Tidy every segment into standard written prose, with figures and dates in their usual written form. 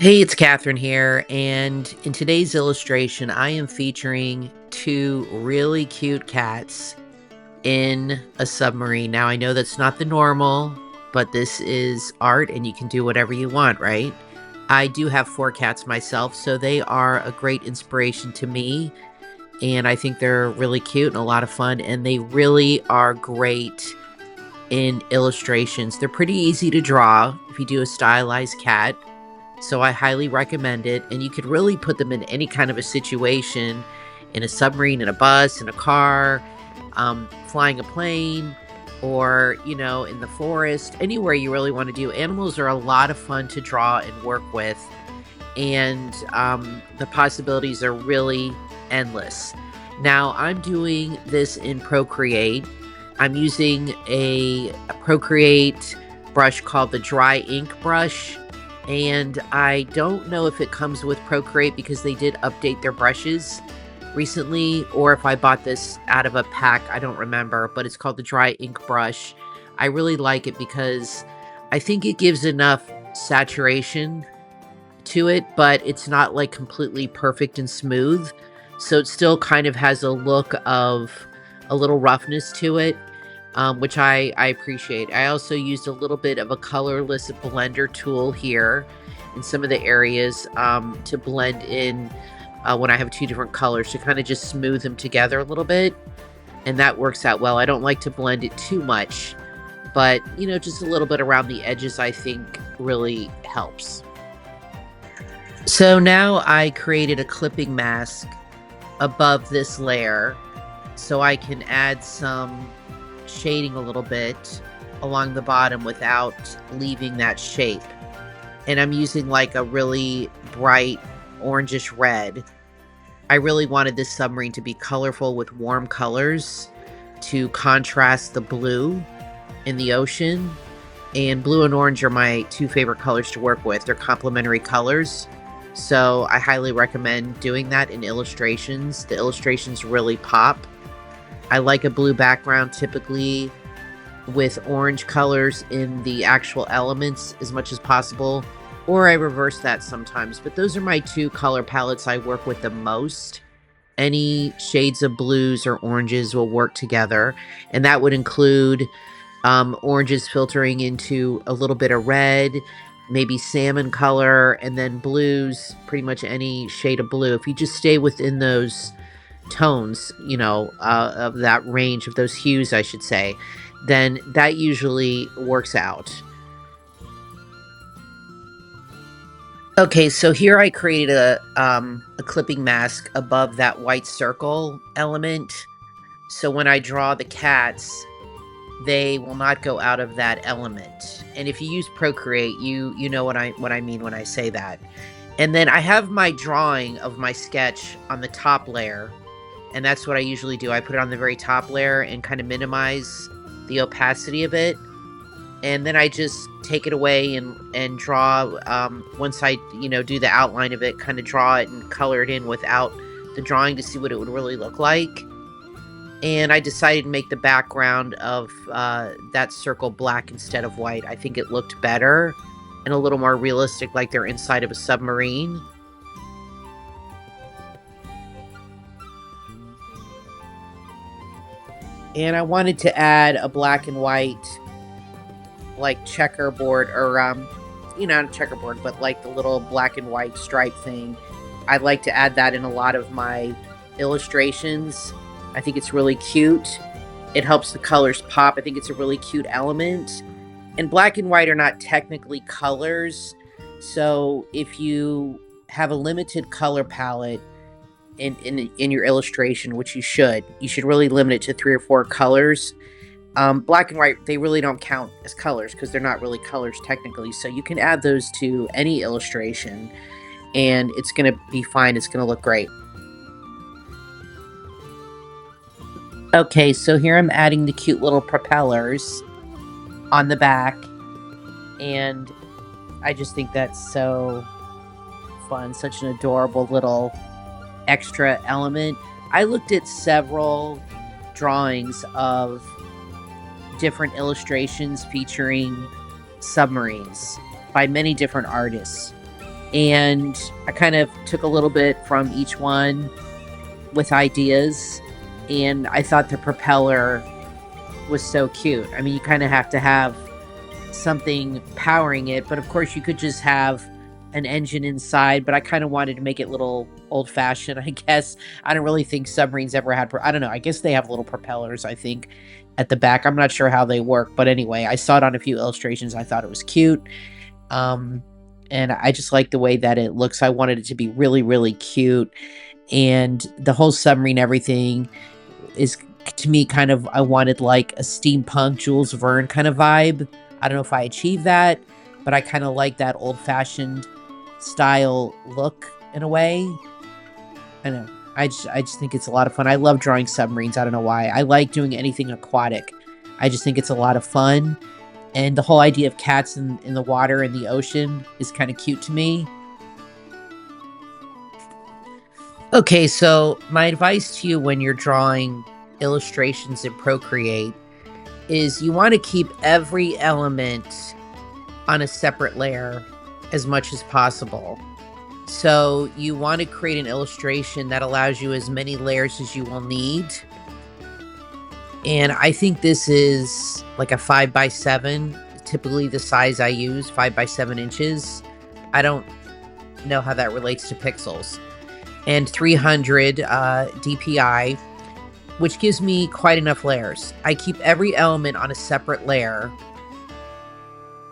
Hey, it's Kathryn here, and in today's illustration, I am featuring two really cute cats in a submarine. Now, I know that's not the normal, but this is art and you can do whatever you want, right? I do have four cats myself, so they are a great inspiration to me, and I think they're really cute and a lot of fun, and they really are great in illustrations. They're pretty easy to draw if you do a stylized cat. So I highly recommend it. And you could really put them in any kind of a situation, in a submarine, in a bus, in a car, flying a plane, or, in the forest, anywhere you really want to do. Animals are a lot of fun to draw and work with. And the possibilities are really endless. Now, I'm doing this in Procreate. I'm using a Procreate brush called the dry ink brush. And I don't know if it comes with Procreate because they did update their brushes recently, or if I bought this out of a pack, I don't remember, but it's called the dry ink brush. I really like it because I think it gives enough saturation to it, but it's not like completely perfect and smooth. So it still kind of has a look of a little roughness to it, which I appreciate. I also used a little bit of a colorless blender tool here in some of the areas to blend in when I have two different colors to kind of just smooth them together a little bit. And that works out well. I don't like to blend it too much, but just a little bit around the edges I think really helps. So now I created a clipping mask above this layer so I can add some shading a little bit along the bottom without leaving that shape. And I'm using like a really bright orangish red. I really wanted this submarine to be colorful with warm colors to contrast the blue in the ocean. And blue and orange are my two favorite colors to work with. They're complementary colors. So I highly recommend doing that in illustrations. The illustrations really pop. I like a blue background typically with orange colors in the actual elements as much as possible, or I reverse that sometimes, but those are my two color palettes I work with the most. Any shades of blues or oranges will work together, and that would include oranges filtering into a little bit of red, maybe salmon color, and then blues, pretty much any shade of blue. If you just stay within those tones, of that range of those hues, I should say, then that usually works out. Okay, so here I created a clipping mask above that white circle element. So when I draw the cats, they will not go out of that element. And if you use Procreate, you know what I mean when I say that. And then I have my drawing of my sketch on the top layer. And that's what I usually do. I put it on the very top layer and kind of minimize the opacity of it. And then I just take it away and draw, once I, do the outline of it, kind of draw it and color it in without the drawing to see what it would really look like. And I decided to make the background of that circle black instead of white. I think it looked better and a little more realistic, like they're inside of a submarine. And I wanted to add a black and white, like checkerboard, or not checkerboard, but like the little black and white stripe thing. I like to add that in a lot of my illustrations. I think it's really cute. It helps the colors pop. I think it's a really cute element. And black and white are not technically colors. So if you have a limited color palette in your illustration, which you should really limit it to 3 or 4 colors. Black and white, they really don't count as colors because they're not really colors technically. So you can add those to any illustration and it's going to be fine. It's going to look great. Okay, so here I'm adding the cute little propellers on the back, and I just think that's so fun, such an adorable little extra element. I looked at several drawings of different illustrations featuring submarines by many different artists. And I kind of took a little bit from each one with ideas. And I thought the propeller was so cute. I mean, you kind of have to have something powering it, but of course you could just have an engine inside, but I kind of wanted to make it a little old fashioned, I guess. I don't really think submarines ever had I don't know. I guess they have little propellers, I think, at the back. I'm not sure how they work, but anyway, I saw it on a few illustrations. I thought it was cute. Um and I just like the way that it looks. I wanted it to be really, really cute. And the whole submarine, everything is, to me, kind of, I wanted like a steampunk Jules Verne kind of vibe. I don't know if I achieved that, but I kind of like that old fashioned style look in a way. I know. I just think it's a lot of fun. I love drawing submarines. I don't know why. I like doing anything aquatic. I just think it's a lot of fun. And the whole idea of cats in the water and the ocean is kind of cute to me. Okay, so my advice to you when you're drawing illustrations in Procreate is you want to keep every element on a separate layer as much as possible. So you want to create an illustration that allows you as many layers as you will need. And I think this is like a 5x7, typically the size I use, 5x7 inches. I don't know how that relates to pixels. And 300 DPI, which gives me quite enough layers. I keep every element on a separate layer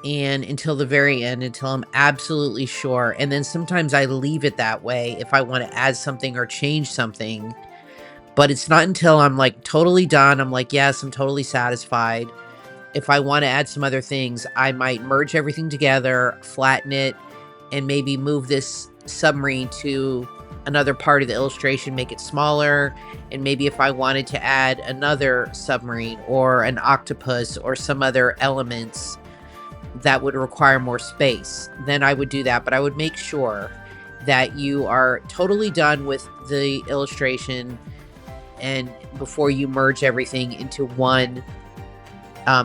and until the very end, until I'm absolutely sure. And then sometimes I leave it that way if I want to add something or change something. But it's not until I'm like totally done. I'm like, yes, I'm totally satisfied. If I want to add some other things, I might merge everything together, flatten it, and maybe move this submarine to another part of the illustration, make it smaller. And maybe if I wanted to add another submarine or an octopus or some other elements that would require more space, then I would do that. But I would make sure that you are totally done with the illustration and before you merge everything into one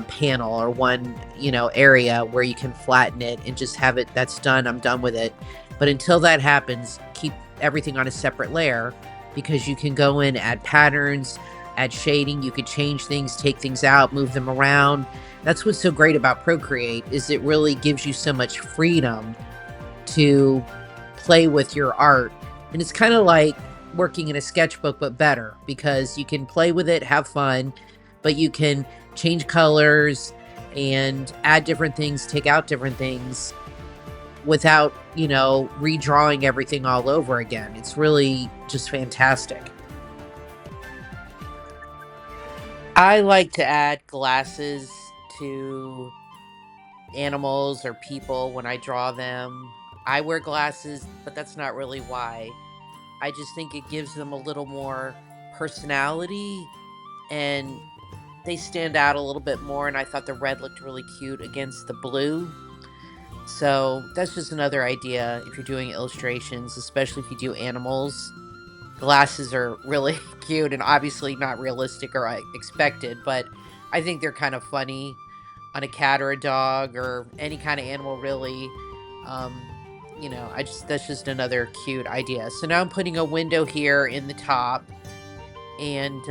panel or one, area where you can flatten it and just have it, that's done, I'm done with it. But until that happens, keep everything on a separate layer, because you can go in, add patterns, add shading, you could change things, take things out, move them around. That's what's so great about Procreate, is it really gives you so much freedom to play with your art. And it's kind of like working in a sketchbook, but better, because you can play with it, have fun, but you can change colors and add different things, take out different things without, redrawing everything all over again. It's really just fantastic. I like to add glasses to animals or people when I draw them. I wear glasses, but that's not really why. I just think it gives them a little more personality and they stand out a little bit more. And I thought the red looked really cute against the blue. So that's just another idea if you're doing illustrations, especially if you do animals. Glasses are really cute and obviously not realistic or expected, but I think they're kind of funny on a cat or a dog or any kind of animal, really. Um, that's just another cute idea. So now I'm putting a window here in the top, and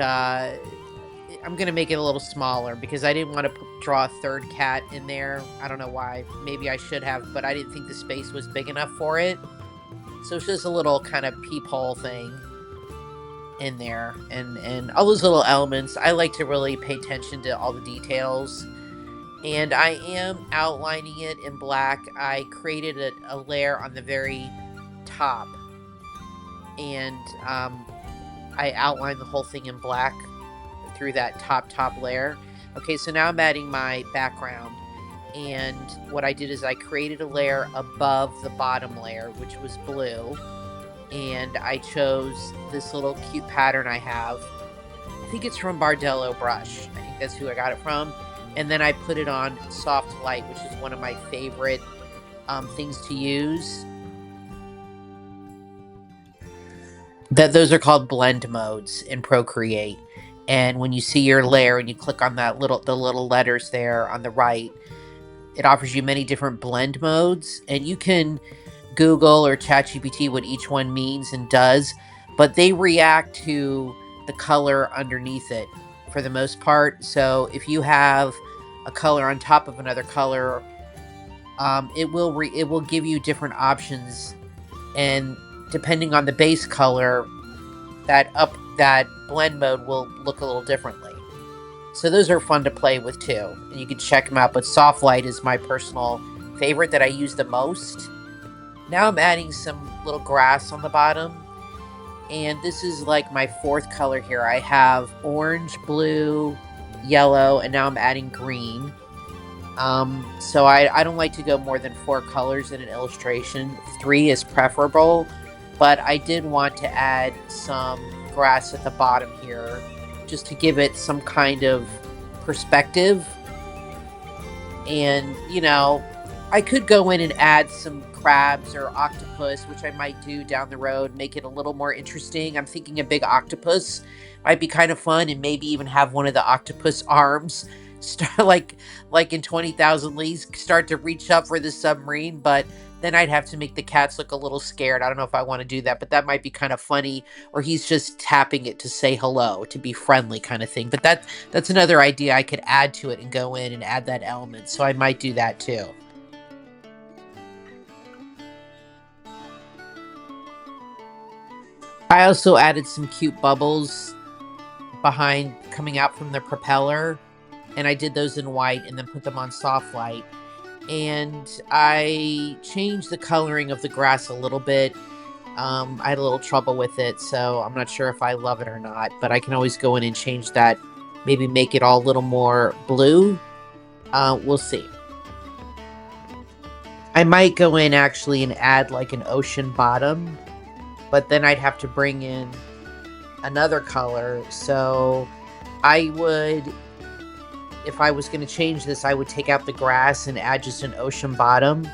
I'm gonna make it a little smaller because I didn't want to draw a third cat in there. I don't know why. Maybe I should have, but I didn't think the space was big enough for it. So it's just a little kind of peephole thing in there, and all those little elements. I like to really pay attention to all the details. And I am outlining it in black. I created a layer on the very top, and I outlined the whole thing in black through that top layer. Okay, so now I'm adding my background, and what I did is I created a layer above the bottom layer, which was blue, and I chose this little cute pattern I have. I think it's from Bardello Brush. I think that's who I got it from. And then I put it on soft light, which is one of my favorite things to use. Those are called blend modes in Procreate. And when you see your layer and you click on the little letters there on the right, it offers you many different blend modes, and you can Google or ChatGPT what each one means and does, but they react to the color underneath it for the most part. So if you have a color on top of another color, it will give you different options, and depending on the base color, that blend mode will look a little differently. So those are fun to play with too, and you can check them out. But soft light is my personal favorite that I use the most. Now I'm adding some little grass on the bottom, and this is like my fourth color here. I have orange, blue, yellow, and now I'm adding green. So I don't like to go more than 4 colors in an illustration. 3 is preferable, but I did want to add some grass at the bottom here just to give it some kind of perspective. And, I could go in and add some crabs or octopus, which I might do down the road, make it a little more interesting. I'm thinking a big octopus might be kind of fun, and maybe even have one of the octopus arms start like in 20,000 Leagues start to reach up for the submarine, but then I'd have to make the cats look a little scared. I don't know if I want to do that, but that might be kind of funny. Or he's just tapping it to say hello, to be friendly kind of thing. But that's another idea I could add to it and go in and add that element. So I might do that too. I also added some cute bubbles behind coming out from the propeller, and I did those in white and then put them on soft light. And I changed the coloring of the grass a little bit. I had a little trouble with it, so I'm not sure if I love it or not, but I can always go in and change that, maybe make it all a little more blue. We'll see. I might go in actually and add like an ocean bottom, but then I'd have to bring in another color. So I would, if I was going to change this, I would take out the grass and add just an ocean bottom.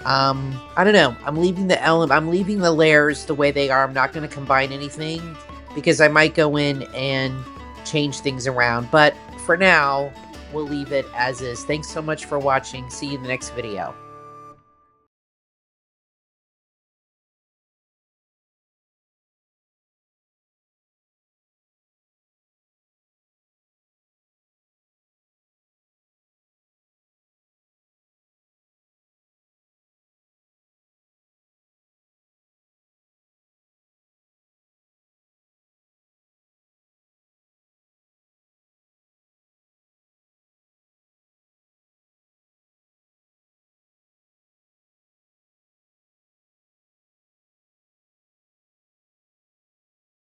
I don't know. I'm leaving the layers the way they are. I'm not going to combine anything because I might go in and change things around. But for now, we'll leave it as is. Thanks so much for watching. See you in the next video.